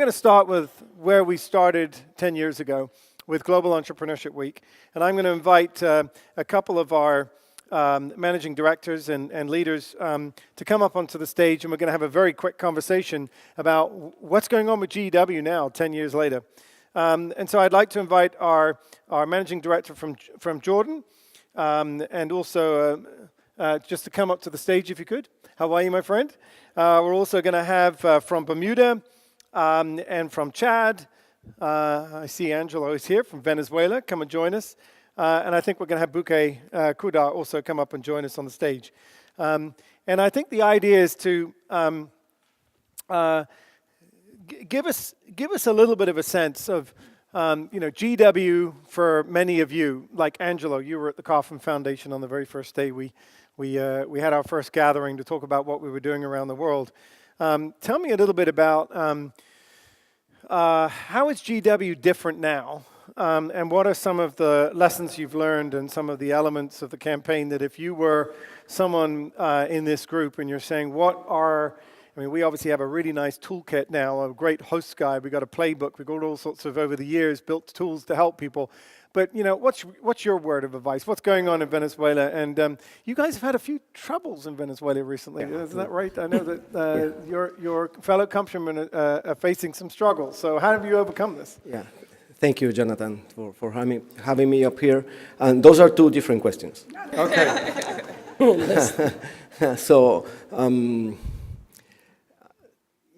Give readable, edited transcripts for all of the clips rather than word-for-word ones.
going to start with where we started 10 years ago with Global Entrepreneurship Week. And I'm going to invite a couple of our managing directors and leaders to come up onto the stage, and we're going to have a very quick conversation about what's going on with GEW now, 10 years later. And so I'd like to invite our managing director from Jordan, and also just to come up to the stage if you could. How are you, my friend? We're also going to have from Bermuda and from Chad. I see Angelo is here from Venezuela. Come and join us. And I think we're going to have Buke, Cuhadar also come up and join us on the stage. And I think the idea is to give us a little bit of a sense of, GW for many of you, like Angelo, you were at the Coffin Foundation on the very first day we had our first gathering to talk about what we were doing around the world. Tell me a little bit about how is GW different now, and what are some of the lessons you've learned and some of the elements of the campaign that if you were someone in this group and you're saying, we obviously have a really nice toolkit now, a great host guide, we've got a playbook, we've got all sorts of, over the years, built tools to help people. But, what's your word of advice? What's going on in Venezuela? And you guys have had a few troubles in Venezuela recently. Yeah. Isn't that right? I know that your fellow countrymen are facing some struggles. So how have you overcome this? Yeah. Thank you, Jonathan, for having me up here. And those are two different questions. Okay. So,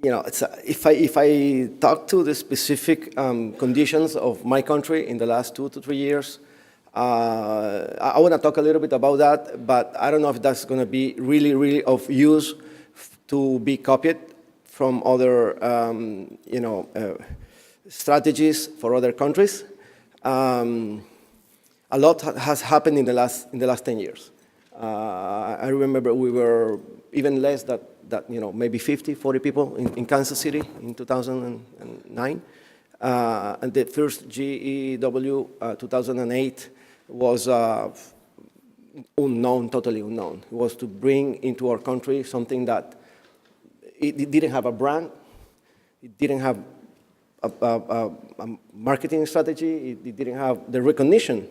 if I talk to the specific conditions of my country in the last 2 to 3 years, I want to talk a little bit about that, but I don't know if that's going to be really, really of use to be copied from other, strategies for other countries. A lot has happened in the last 10 years. I remember we were even less that maybe 50, 40 people in Kansas City in 2009. And the first GEW 2008 was unknown, totally unknown. It was to bring into our country something that it didn't have a brand, it didn't have a marketing strategy, it didn't have the recognition.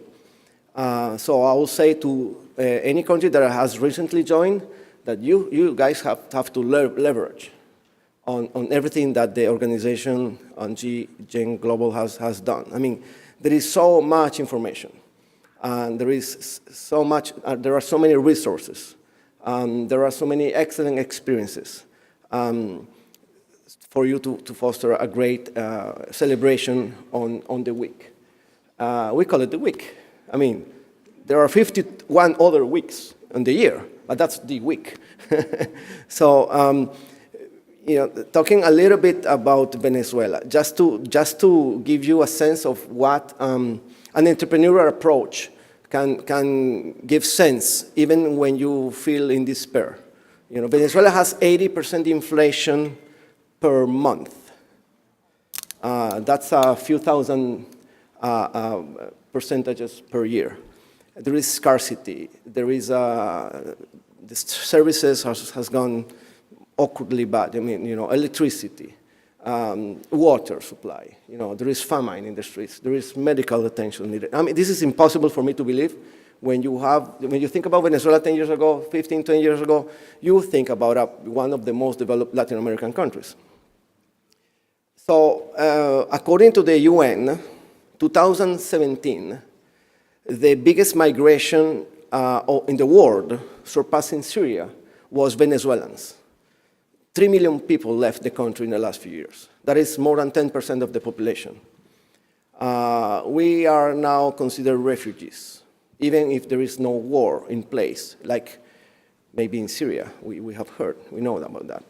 So I will say to any country that has recently joined, that you guys have to leverage on everything that the organization on Gen Global has done. I mean, there is so much information, and there is so much. There are so many resources. There are so many excellent experiences for you to foster a great celebration on the week. We call it the week. I mean, there are 51 other weeks in the year, but that's the week. So, talking a little bit about Venezuela, just to give you a sense of what an entrepreneurial approach can give sense, even when you feel in despair. Venezuela has 80% inflation per month. That's a few thousand percentages per year. There is scarcity. There is the services has gone awkwardly bad. I mean, electricity, water supply. There is famine in the streets. There is medical attention needed. I mean, this is impossible for me to believe. When you think about Venezuela 10 years ago, 15, 20 years ago, you think about one of the most developed Latin American countries. So, according to the UN, 2017, the biggest migration in the world, surpassing Syria, was Venezuelans. 3 million people left the country in the last few years. That is more than 10% of the population. We are now considered refugees, even if there is no war in place, like maybe in Syria, we have heard, we know about that.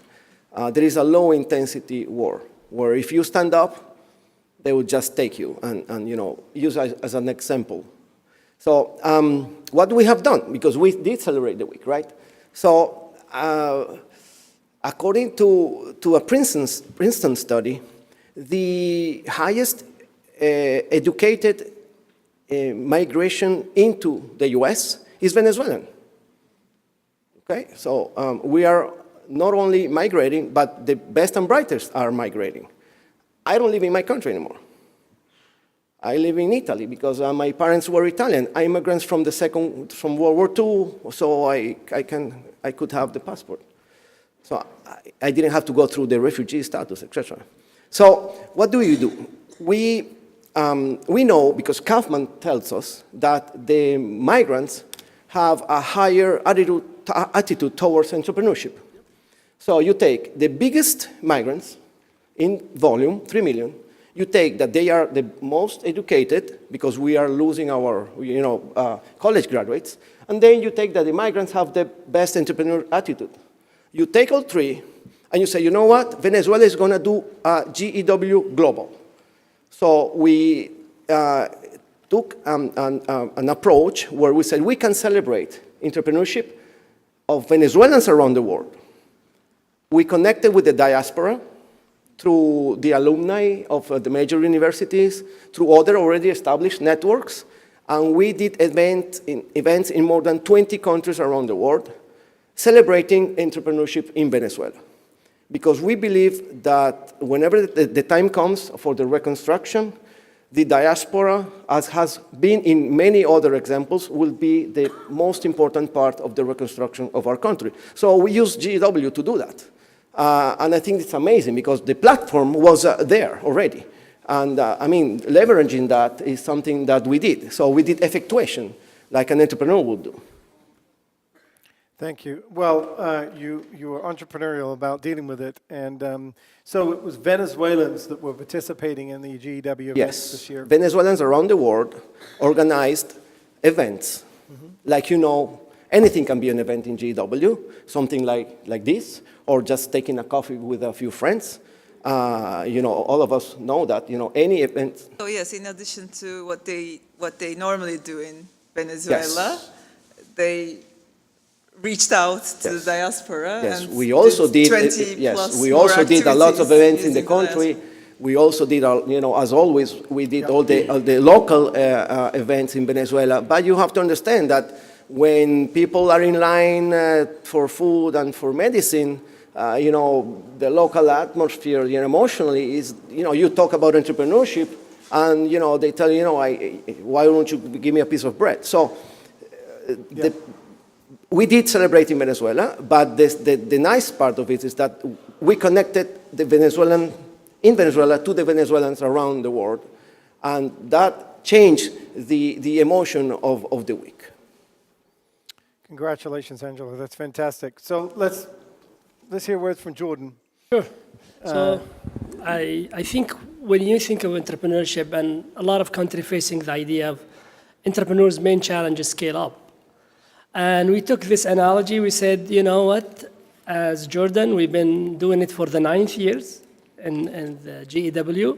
There is a low-intensity war, where if you stand up, they will just take you and use as an example. So what we have done, because we did celebrate the week, right? So according to a Princeton study, the highest educated migration into the US is Venezuelan. Okay, so we are not only migrating, but the best and brightest are migrating. I don't live in my country anymore. I live in Italy because my parents were Italian, immigrants from World War II, so I could have the passport. So I didn't have to go through the refugee status, etc. So what do? We know, because Kaufman tells us, that the migrants have a higher attitude towards entrepreneurship. So you take the biggest migrants in volume, 3 million, you take that they are the most educated, because we are losing our college graduates, and then you take that the migrants have the best entrepreneur attitude. You take all three, and you say, you know what, Venezuela is going to do GEW Global. So we took an approach where we said we can celebrate entrepreneurship of Venezuelans around the world. We connected with the diaspora through the alumni of the major universities, through other already established networks, and we did events in more than 20 countries around the world, celebrating entrepreneurship in Venezuela. Because we believe that whenever the time comes for the reconstruction, the diaspora, as has been in many other examples, will be the most important part of the reconstruction of our country. So we use GEW to do that. And I think it's amazing because the platform was there already. And leveraging that is something that we did. So we did effectuation, like an entrepreneur would do. Thank you. Well, you were entrepreneurial about dealing with it. And so it was Venezuelans that were participating in the GEW events this year? Yes. Venezuelans around the world organized events. Mm-hmm. Like, anything can be an event in GEW, something like this, or just taking a coffee with a few friends. All of us know that, any event. So yes, in addition to what they normally do in Venezuela, they reached out to the diaspora. Yes, and we also did. 20 we also did a lot of events in the country. We also did, as always, we did all the local events in Venezuela. But you have to understand that when people are in line for food and for medicine, the local atmosphere, emotionally is, you talk about entrepreneurship, and they tell you, why don't you give me a piece of bread? So we did celebrate in Venezuela, but the nice part of it is that we connected the Venezuelan in Venezuela to the Venezuelans around the world, and that changed the emotion of the week. Congratulations, Angelo. That's fantastic. So let's hear words from Jordan. Sure. So I think when you think of entrepreneurship, and a lot of countries facing the idea of entrepreneurs' main challenge is scale up. And we took this analogy, we said, you know what, as Jordan, we've been doing it for the 9th years in the GEW,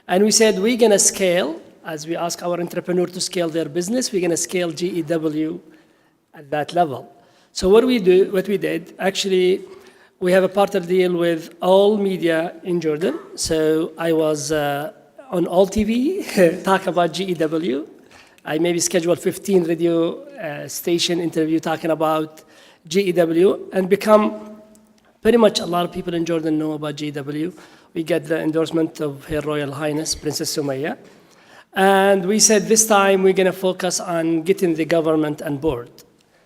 and we said we're going to scale, as we ask our entrepreneur to scale their business, we're going to scale GEW at that level. So what we did, actually, we have a partner deal with all media in Jordan. So I was on all TV, talk about GEW. I maybe scheduled 15 radio station interview talking about GEW, and become pretty much a lot of people in Jordan know about GEW. We get the endorsement of Her Royal Highness, Princess Sumaya. And we said this time we're going to focus on getting the government on board.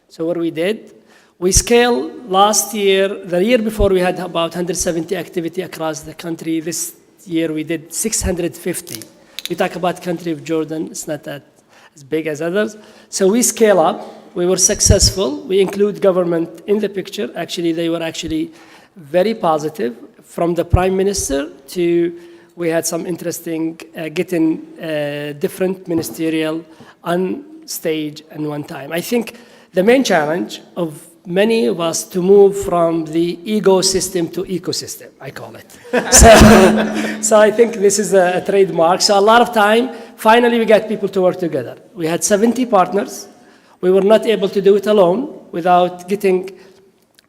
So what we did, we scaled last year, the year before we had about 170 activity across the country. This year we did 650. We talk about country of Jordan, it's not that as big as others. So we scale up, we were successful. We include government in the picture. Actually, they were actually very positive. From the Prime Minister to, we had some interesting getting different ministerial on stage at one time. I think the main challenge of many of us to move from the ecosystem to ecosystem, I call it. So I think this is a trademark. So a lot of time, finally we got people to work together. We had 70 partners. We were not able to do it alone without getting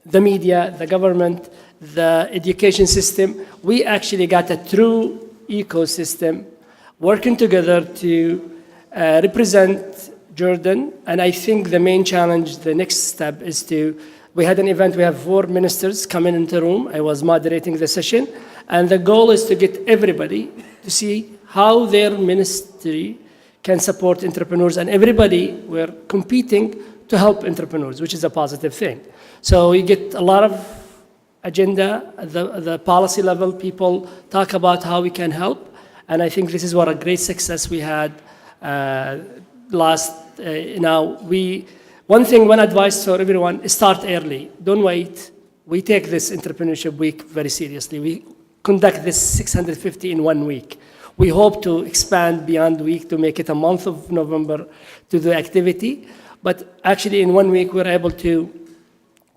the media, the government, the education system. We actually got a true ecosystem working together to represent Jordan. And I think the main challenge, the next step is we had an event, we have 4 ministers coming into the room. I was moderating the session. And the goal is to get everybody to see how their ministry can support entrepreneurs. And everybody, we're competing to help entrepreneurs, which is a positive thing. So we get a lot of agenda at the policy level. People talk about how we can help. And I think this is what a great success we had one advice for everyone is start early. Don't wait. We take this Entrepreneurship Week very seriously. We conduct this 650 in 1 week. We hope to expand beyond week to make it a month of November to the activity. But actually in 1 week, we're able to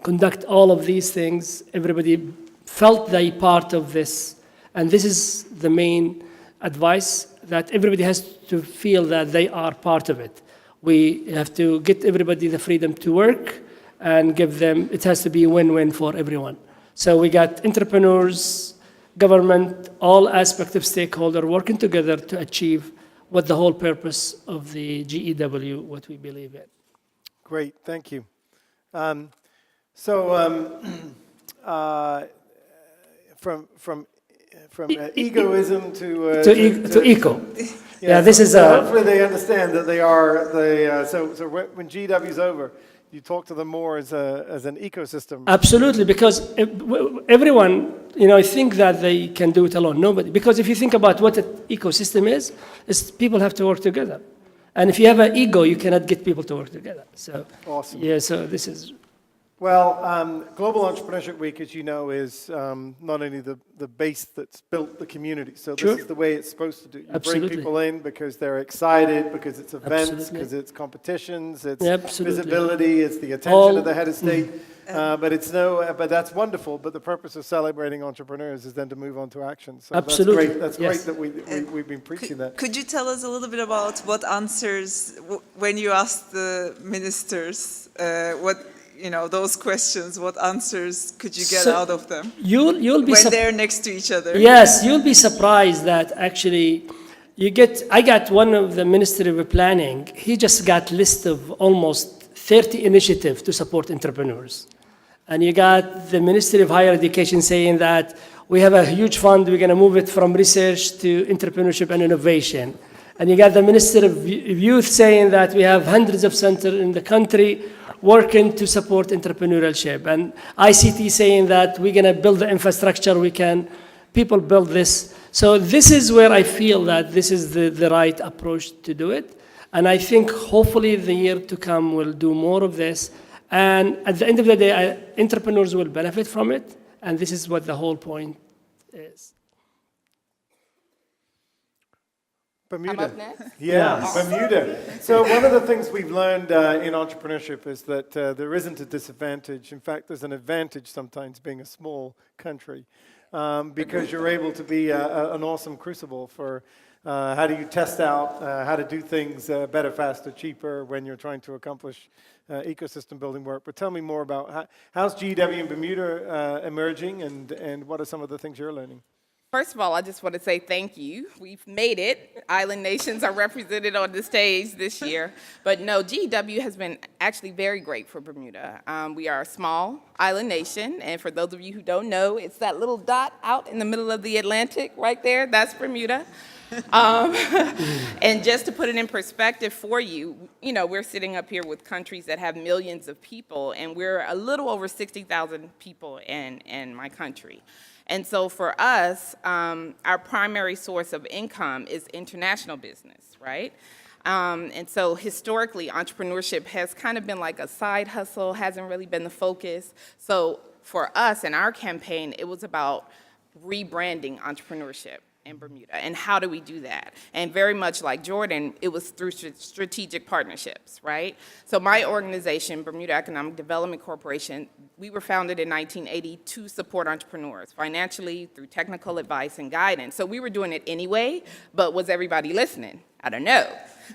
conduct all of these things. Everybody felt they part of this. And this is the main advice, that everybody has to feel that they are part of it. We have to get everybody the freedom to work and give them, it has to be win-win for everyone. So we got entrepreneurs, government, all aspects of stakeholder working together to achieve what the whole purpose of the GEW, what we believe in. Great, thank you. From egoism to eco. Yeah, this is hopefully they understand that they are so when GW is over, you talk to them more as an ecosystem. Absolutely, because everyone, I think that they can do it alone. Nobody, because if you think about what an ecosystem is people have to work together, and if you have an ego, you cannot get people to work together. So awesome. Yeah, so this is. Well, Global Entrepreneurship Week, as you know, is not only the base that's built the community. So this is the way it's supposed to do. You bring people in because they're excited, because it's events, because it's competitions, it's visibility, it's the attention of the head of state. But that's wonderful. But the purpose of celebrating entrepreneurs is then to move on to action. So absolutely. That's great that we've been preaching that. Could you tell us a little bit about what answers, when you asked the ministers, those questions, what answers could you get out of them? You'll be when they're next to each other. Yes, you'll be surprised that actually I got one of the Ministry of Planning, he just got list of almost 30 initiatives to support entrepreneurs. And you got the Ministry of Higher Education saying that we have a huge fund, we're going to move it from research to entrepreneurship and innovation. And you got the Minister of Youth saying that we have hundreds of centers in the country working to support entrepreneurship. And ICT saying that we're going to build the infrastructure, people build this. So this is where I feel that this is the right approach to do it. And I think hopefully the year to come will do more of this. And at the end of the day, entrepreneurs will benefit from it. And this is what the whole point is. Bermuda. I'm up next? Yeah, awesome. Bermuda. So one of the things we've learned in entrepreneurship is that there isn't a disadvantage. In fact, there's an advantage sometimes being a small country because you're able to be an awesome crucible for how do you test out how to do things better, faster, cheaper when you're trying to accomplish ecosystem building work. But tell me more about how's GW in Bermuda emerging and what are some of the things you're learning? First of all, I just want to say thank you. We've made it. Island nations are represented on the stage this year. But no, GEW has been actually very great for Bermuda. We are a small island nation, and for those of you who don't know, it's that little dot out in the middle of the Atlantic right there. That's Bermuda. And just to put it in perspective for you, we're sitting up here with countries that have millions of people, and we're a little over 60,000 people in my country. And so for us, our primary source of income is international business, right? And so historically, entrepreneurship has kind of been like a side hustle, hasn't really been the focus. So for us in our campaign, it was about rebranding entrepreneurship in Bermuda. And how do we do that? And very much like Jordan, it was through strategic partnerships, right? So my organization, Bermuda Economic Development Corporation, we were founded in 1980 to support entrepreneurs financially, through technical advice and guidance. So we were doing it anyway, but was everybody listening? I don't know.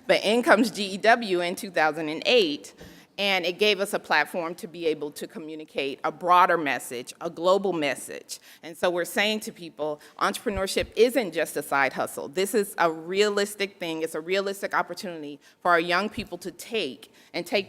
But in comes GEW in 2008, And it gave us a platform to be able to communicate a broader message, a global message. And so we're saying to people, entrepreneurship isn't just a side hustle. This is a realistic thing. It's a realistic opportunity for our young people to take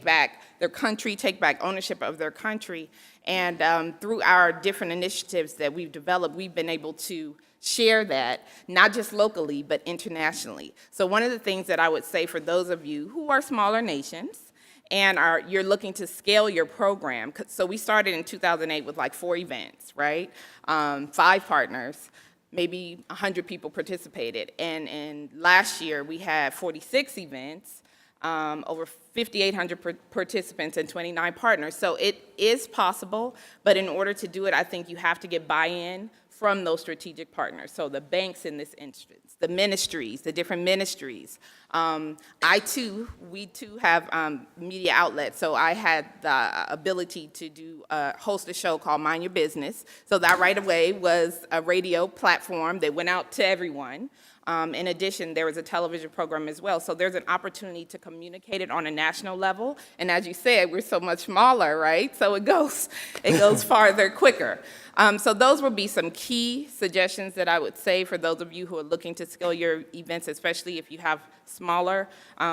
back their country, take back ownership of their country. And through our different initiatives that we've developed, we've been able to share that, not just locally, but internationally. So one of the things that I would say for those of you who are smaller nations, and you're looking to scale your program. So we started in 2008 with like 4 events, right? 5 partners, maybe 100 people participated. And last year we had 46 events, over 5,800 participants and 29 partners. So it is possible, but in order to do it, I think you have to get buy-in from those strategic partners. So the banks in this instance, the ministries, the different ministries. We too have media outlets. So I had the ability to host a show called Mind Your Business. So that right away was a radio platform that went out to everyone. In addition, there was a television program as well. So there's an opportunity to communicate it on a national level. And as you said, we're so much smaller, right? So it goes farther quicker. So those would be some key suggestions that I would say for those of you who are looking to scale your events, especially if you have smaller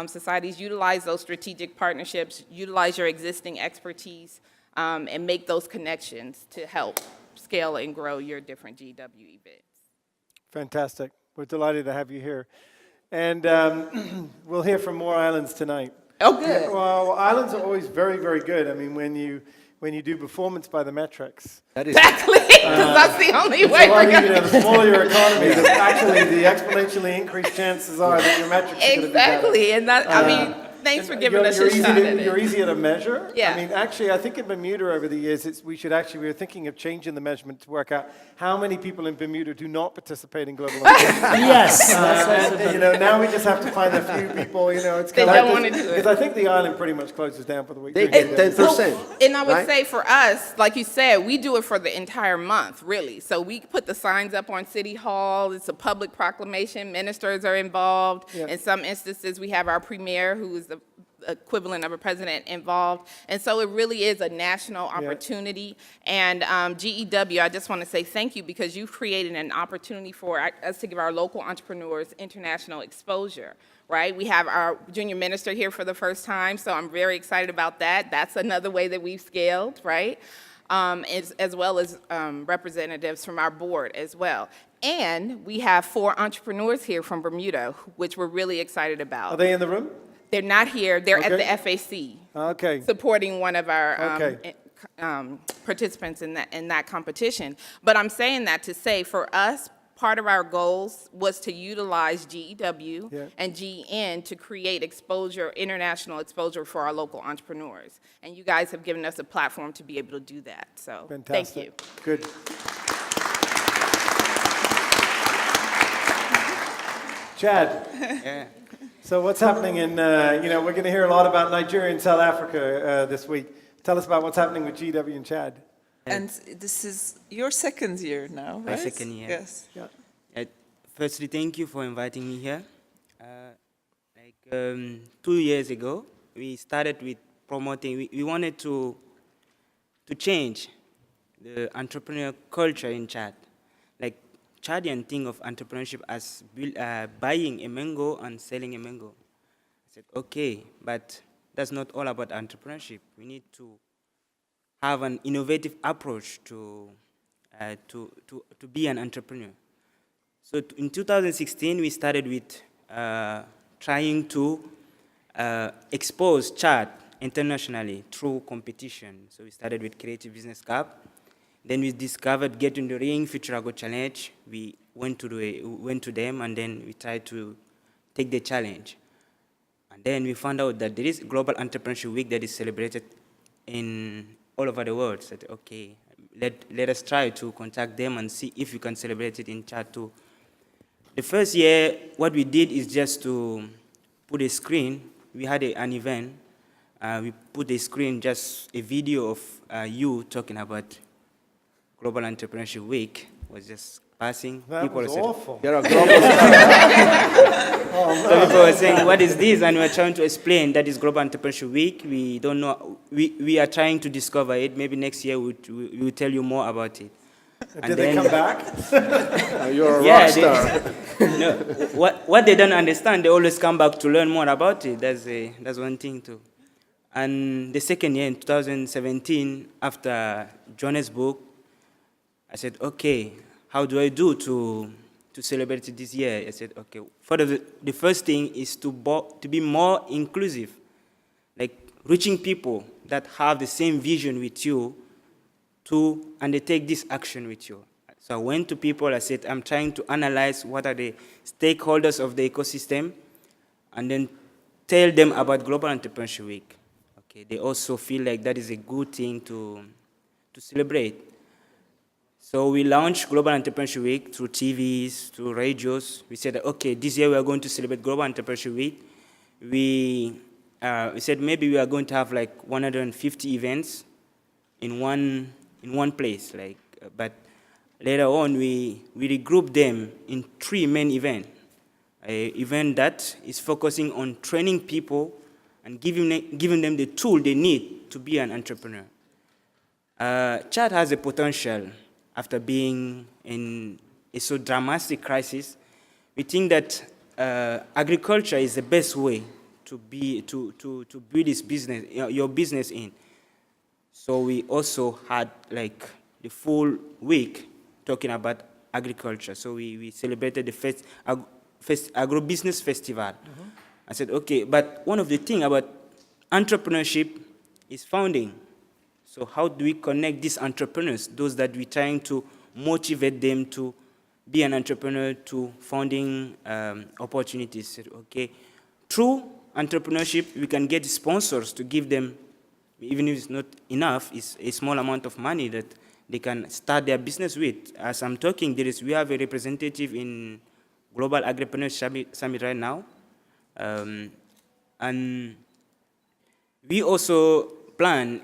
societies. Utilize those strategic partnerships, utilize your existing expertise, and make those connections to help scale and grow your different GW events. Fantastic. We're delighted to have you here. And we'll hear from more islands tonight. Oh, good. Yeah, well, islands are always very, very good. I mean, when you do performance by the metrics. That is Exactly, because that's the only way So, we're going to the smaller your economy, actually the exponentially increased chances are that your metrics are going to be better. Exactly, and that, I mean, thanks for giving us a shot at You're it. easier to measure. Yeah. I mean, actually, I think in Bermuda over the years, we were thinking of changing the measurement to work out how many people in Bermuda do not participate in global entrepreneurship. Yes. that's also And, now we just have to find a few people, it's They kind don't of wanna do it. Because I think the island pretty much closes down for the week. they get 10%. And I would right? say for us, like you said, we do it for the entire month, really. So we put the signs up on City Hall. It's a public proclamation. Ministers are involved. Yeah. In some instances, we have our premier, who is the equivalent of a president, involved. And so it really is a national opportunity. And GEW, I just want to say thank you, because you've created an opportunity for us to give our local entrepreneurs international exposure. Right? We have our junior minister here for the first time, so I'm very excited about that. That's another way that we've scaled, right? As well as representatives from our board as well. And we have 4 entrepreneurs here from Bermuda, which we're really excited about. Are they in the room? They're not here. They're Okay. at the FAC, Okay. supporting one of our Okay. participants in that competition. But I'm saying that to say, for us, part of our goals was to utilize GEW and GN to create exposure, international exposure for our local entrepreneurs. And you guys have given us a platform to be able to do that. So Fantastic. thank you. Good. Chad. Yeah. So what's happening in, we're going to hear a lot about Nigeria and South Africa this week. Tell us about what's happening with GW and Chad. And this is your second year now, My right? second year. Yes. Firstly, thank you for inviting me here. 2 years ago, we started with promoting, we wanted to change the entrepreneurial culture in Chad. Like, Chadian think of entrepreneurship as buying a mango and selling a mango. I said, okay, but that's not all about entrepreneurship. We need to have an innovative approach to be an entrepreneur. So in 2016, we started with trying to expose Chad internationally through competition. So we started with Creative Business Cup. Then we discovered Get in the Ring, Futurago Challenge. We went to them, and then we tried to take the challenge. And then we found out that there is Global Entrepreneurship Week that is celebrated in all over the world. So, okay, let us try to contact them and see if we can celebrate it in Chad too. The first year, what we did is just to put a screen. We had an event. We put a screen, just a video of you talking about Global Entrepreneurship Week. Was just passing. That People was said, awful. You're a global star. so people were saying, what is this? And we were trying to explain that is Global Entrepreneurship Week. We don't know. We are trying to discover it. Maybe next year we'll tell you more about it. Did they come back? You're a Yeah, rock star. No, what they don't understand, they always come back to learn more about it. That's one thing too. And the second year, in 2017, after Johannesburg, I said, okay, how do I do to celebrate it this year? I said, okay, the first thing is to be more inclusive, like reaching people that have the same vision with you to undertake this action with you. So I went to people, I said, I'm trying to analyze what are the stakeholders of the ecosystem, and then tell them about Global Entrepreneurship Week. Okay, they also feel like that is a good thing to celebrate. So we launched Global Entrepreneurship Week through TVs, through radios. We said, okay, this year we are going to celebrate Global Entrepreneurship Week. We said maybe we are going to have like 150 events in one place, but later on we regrouped them in 3 main events. An event that is focusing on training people and giving them the tool they need to be an entrepreneur. Chad has a potential after being in a so dramatic crisis. We think that agriculture is the best way to build this business, your business in. So we also had like the full week talking about agriculture. So we celebrated the agro-business festival. Mm-hmm. I said, okay, but one of the things about entrepreneurship is founding. So how do we connect these entrepreneurs, those that we're trying to motivate them to be an entrepreneur, to founding opportunities? I said, okay, through entrepreneurship, we can get sponsors to give them, even if it's not enough, it's a small amount of money that they can start their business with. As I'm talking, we have a representative in Global Agripreneurship Summit right now. And we also plan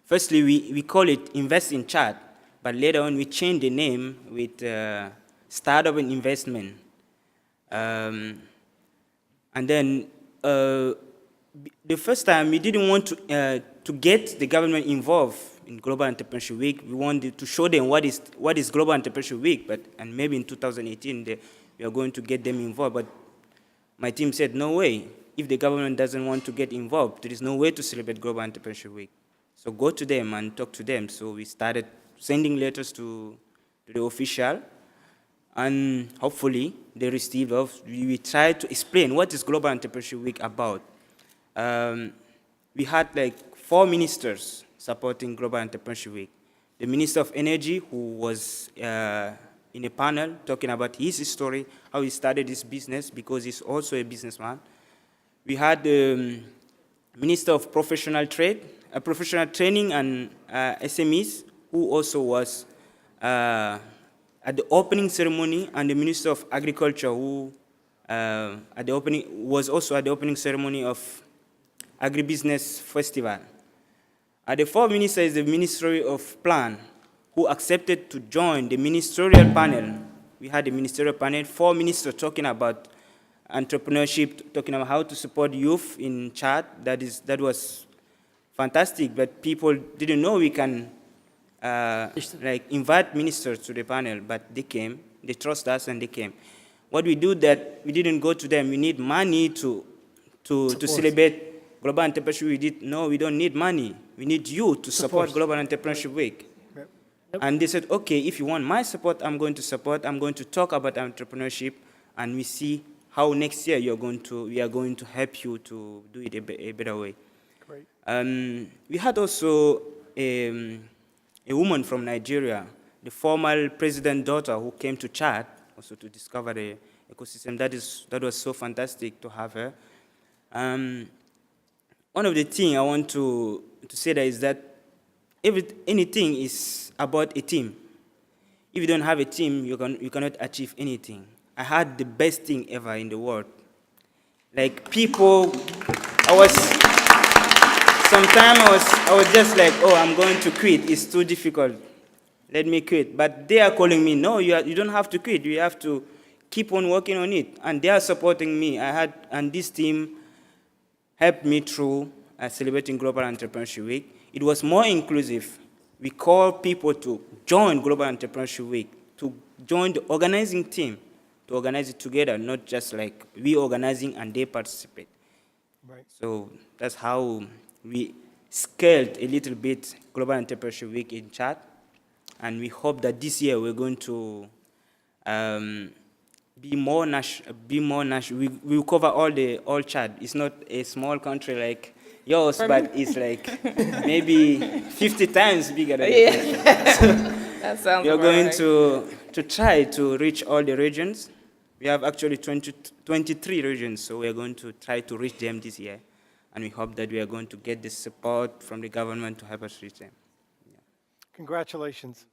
firstly, we call it Invest in Chad, but later on we changed the name with Startup and Investment. And then the first time we didn't want to get the government involved in Global Entrepreneurship Week. We wanted to show them what is Global Entrepreneurship Week, and maybe in 2018 we are going to get them involved. But my team said, no way. If the government doesn't want to get involved, there is no way to celebrate Global Entrepreneurship Week. So go to them and talk to them. So we started sending letters to the official, and hopefully they received us. We tried to explain what is Global Entrepreneurship Week about. We had like 4 ministers supporting Global Entrepreneurship Week. The Minister of Energy, who was in a panel talking about his story, how he started his business, because he's also a businessman. We had the Minister of Professional Training and SMEs, who also was at the opening ceremony, and the Minister of Agriculture, who was also at the opening ceremony of Agribusiness Festival. The 4th minister is the Ministry of Plan, who accepted to join the ministerial panel. We had a ministerial panel, 4 ministers talking about entrepreneurship, talking about how to support youth in Chad. That was fantastic, but people didn't know we can invite ministers to the panel, but they came. They trust us and they came. What we do that we didn't go to them. We need money to celebrate Global Entrepreneurship Week. No, we don't need money. We need you to support Global Entrepreneurship Week. Yep. And they said, okay, if you want my support, I'm going to support. I'm going to talk about entrepreneurship, and we see how next year we are going to help you to do it a better way. Great. We had also a woman from Nigeria, the former president's daughter, who came to Chad also to discover the ecosystem. That was so fantastic to have her. One of the things I want to say that is that anything is about a team. If you don't have a team, you cannot achieve anything. I had the best thing ever in the world. Like people, I was just like, oh, I'm going to quit. It's too difficult. let me quit. But they are calling me, no, you don't have to quit. You have to keep on working on it. And they are supporting me. And this team helped me through celebrating Global Entrepreneurship Week. It was more inclusive. We call people to join Global Entrepreneurship Week, to join the organizing team, to organize it together, not just like we organizing and they participate. Right. So that's how we scaled a little bit Global Entrepreneurship Week in Chad. And we hope that this year we're going to be more national. We will cover all Chad. It's not a small country like yours, but it's like maybe 50 times bigger than yours. That sounds We are about going right. to try to reach all the regions. We have actually 23 regions, so we are going to try to reach them this year. And we hope that we are going to get the support from the government to help us reach them. Congratulations.